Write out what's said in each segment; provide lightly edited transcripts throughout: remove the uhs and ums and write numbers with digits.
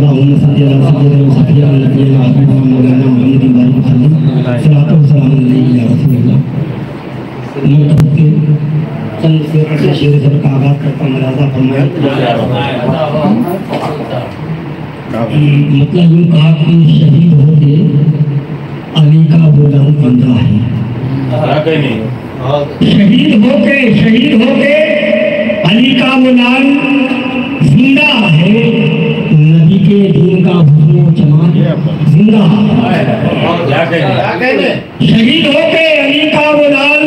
اللهم صل على سيدنا وسيدنا نبينا حبيبنا مولانا محمد بارك وسلم صلاۃ و سلام علیہ یا رسول اللہ. میں کے چند سے شعر سے کا آغاز کرتا ہوں. ملاحظہ فرمائیں. مطلب یوں کہا کہ شہید ہو کے علی کا غلام زندہ ہے. شہید ہو کے علی کا غلام زندہ ہے. نبی کے دین کا حسن و جمال زندہ ہے. شہید ہو کے علی کا غلام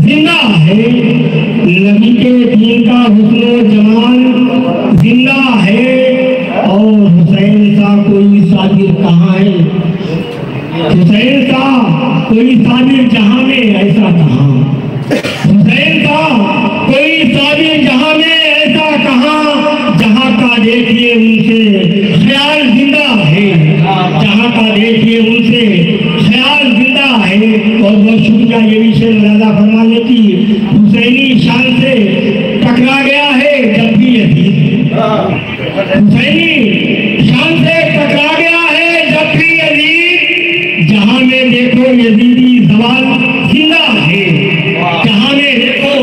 زندہ ہے. نبی کے دین کا حسن و جمال زندہ ہے. اور حسین سا کوئی صابر کہاں ہے؟ حسین سا کوئی صابر جہاں میں ایسا کہاں؟ حسین سا کوئی صابر جہاں میں ایسا کہاں؟ جہاں کا دیکھیے ان سے خیال زندہ ہے. جہاں کا دیکھیے ان سے خیال زندہ ہے. اور بہت شکریہ یہ بھی شعر ملاحظہ فرمانے کی. حسینی شان سے ٹکرا گیا ہے جب بھی یزید. حسینی شان سے ٹکرا گیا ہے جب بھی یزید. جہاں میں دیکھو یزیدی زوال زندہ ہے. جہاں میں دیکھو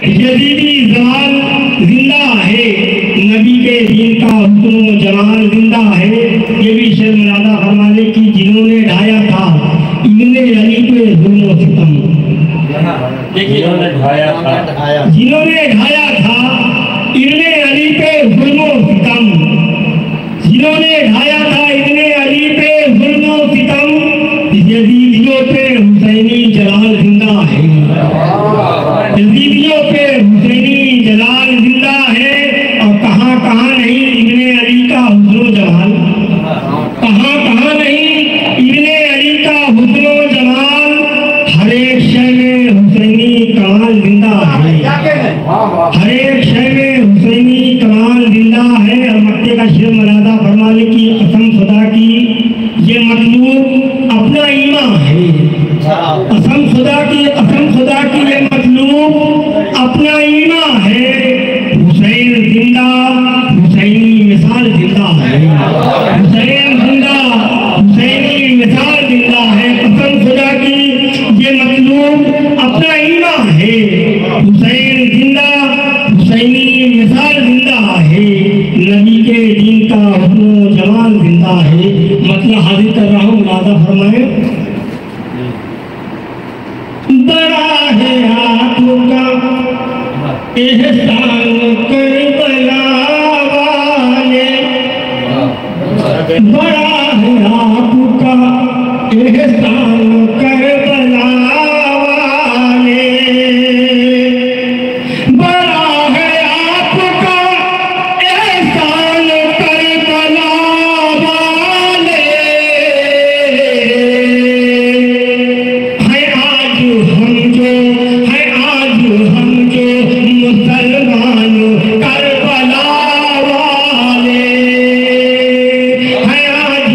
یزیدی زوال زندہ ہے. نبی کے دین کا حسن و جمال زندہ ہے. یہ بھی شعر ملاحظہ فرمانے کی. جنہوں نے ڈھایا تھا ابن علی پہ ظلم و ستم. جنہوں نے ڈھایا تھا ابن علی پہ ظلم و ستم. جنہوں نے ڈھایا تھا ابن علی پہ ظلم و ستم. یزیدیوں پہ حسینی جلال زندہ ہے. یزیدیوں پہ حسینی جلال زندہ ہے. اور کہاں کہاں نہیں ابن علی کا حسن و جمال. کہاں کہاں نہیں ابن علی کا حسن و جمال. ہر ایک شے میں حسینی کمال زندہ ہے. ہر ایک شے میں حسینی کمال زندہ ہے. اور مکے کا شعر ملاحظہ فرمانے کی. قسم خدا کی یہ مطلوب اپنا ایمان ہے. قسم خدا کی یہ مطلوب اپنا ایمان ہے. حسین زندہ حسینی مثال زندہ ہے. حسین زندہ حسینی مثال زندہ ہے. قسم خدا کی یہ مطلوب اپنا ایمان ہے. حسین زندہ حسینی مثال زندہ ہے. نبی کے دین کا حسن و جمال زندہ ہے. مطلب حاضر کر رہا ہوں. ملاحظہ فرمائیں. بڑا ہے آپ کا احسان کربلا والے. بڑا ہے آپ کا احسان کربلا والے. بڑا ہے آپ کا احسان کربلا والے. ہے آج ہم جو مسلمان کربلا والے. ہے آج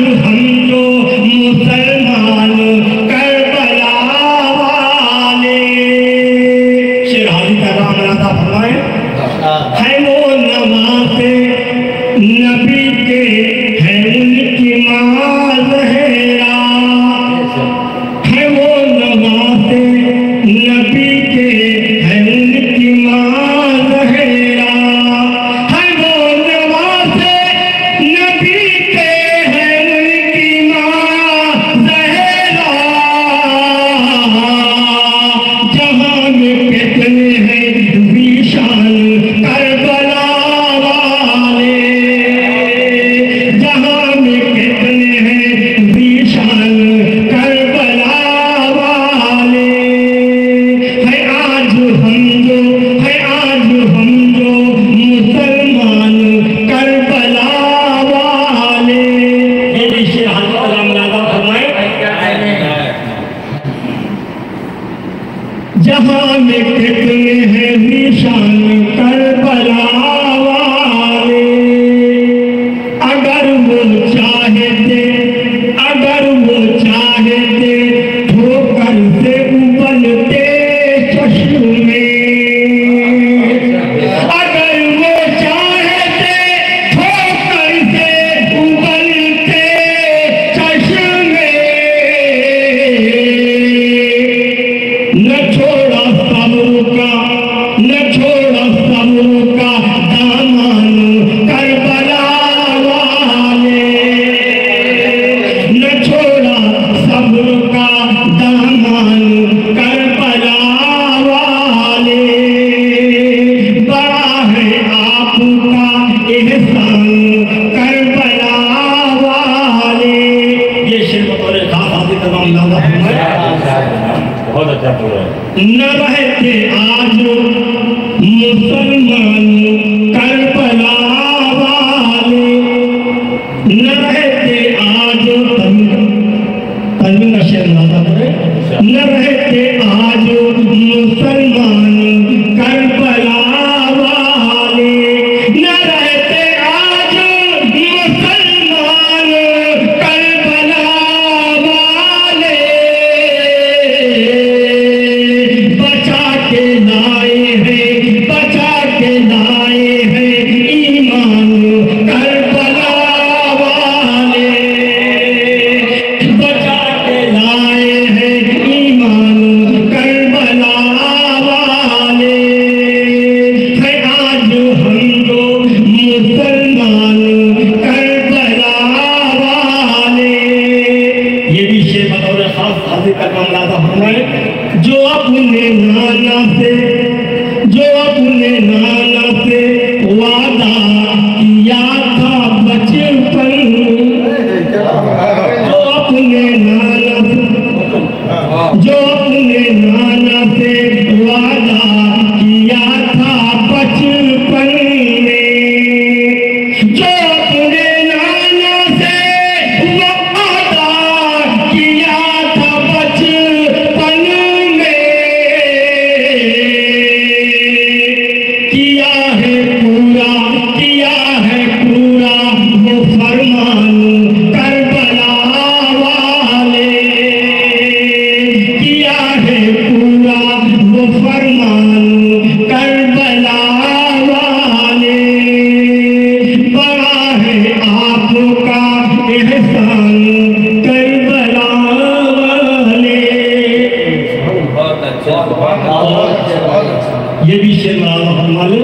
نہ رہتے آج مسلمان کربلا والے، نہ رہتے آج تنوین کا شعر لاتا پڑے، نہ رہتے آج مسلمان کربلا والے، نہ رہتے آج مسلمان کربلا والے، بچا کے لائے ہیں، بچا کے لائے ہیں ایمان کربلا والے، بچا کے لائے ہیں ایمان کربلا والے، ہے آج ہم جو مسلمان کربلا والے۔ یہ بھی شعر بطور خاص حاضر کا کام لاتا فرمائے، جو اپنے نانا سے وعدہ کیا تھا بچپن، جو اپنے نانا سے وعدہ کیا تھا بچپن میں، جو اپنے نانا سے وعدہ کیا تھا بچپن میں، کیا ہے پورا وہ فرمان کربلا والے، کیا ہے پورا وہ فرمان کربلا والے، بڑا ہے آپ کا احسان کربلا والے۔ یہ بھی شعر ہمارے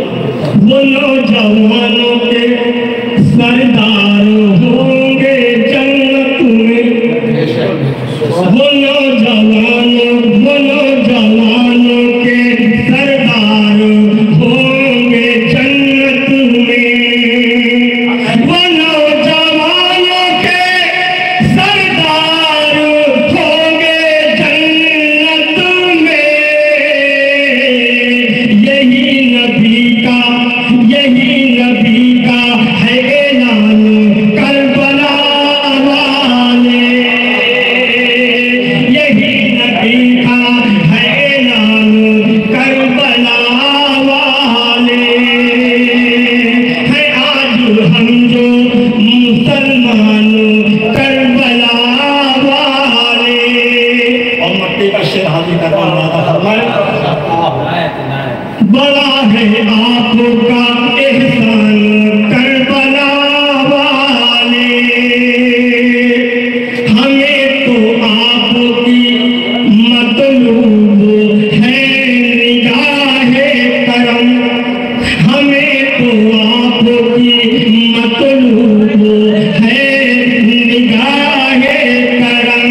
وہ نوجوانوں کے سردار ہوں گے جنت میں، وہ نوجوانوں کے سردار ہوں گے جنت میں، وہ نوجوانوں کے سردار ہوں گے جنت میں، یہی نبی کا ہے اعلان کربلا والے، یہی نبی کا ہے اعلان کربلا والے، ہے آج ہم جو مسلمان کربلا والے۔ اور مکے کا شعر حاضر کا کام لاتا فرمائے، بڑا ہے آپ کا احسان کربلا والے، ہمیں تو آپ کی مطلوب ہے نگاہ کرم، ہمیں تو آپ کی مطلوب ہے نگاہ کرم،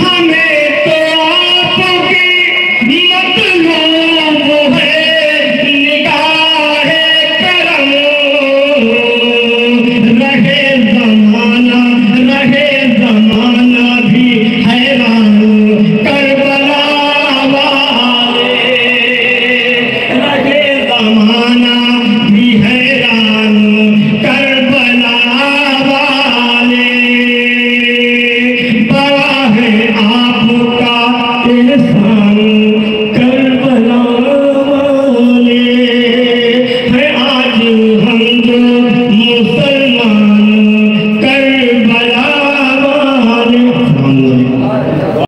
ہمیں تو آپ کی مطلوب ہے نگاہ کرم، رہے زمانہ بھی حیران کربلا والے، رہے زمانہ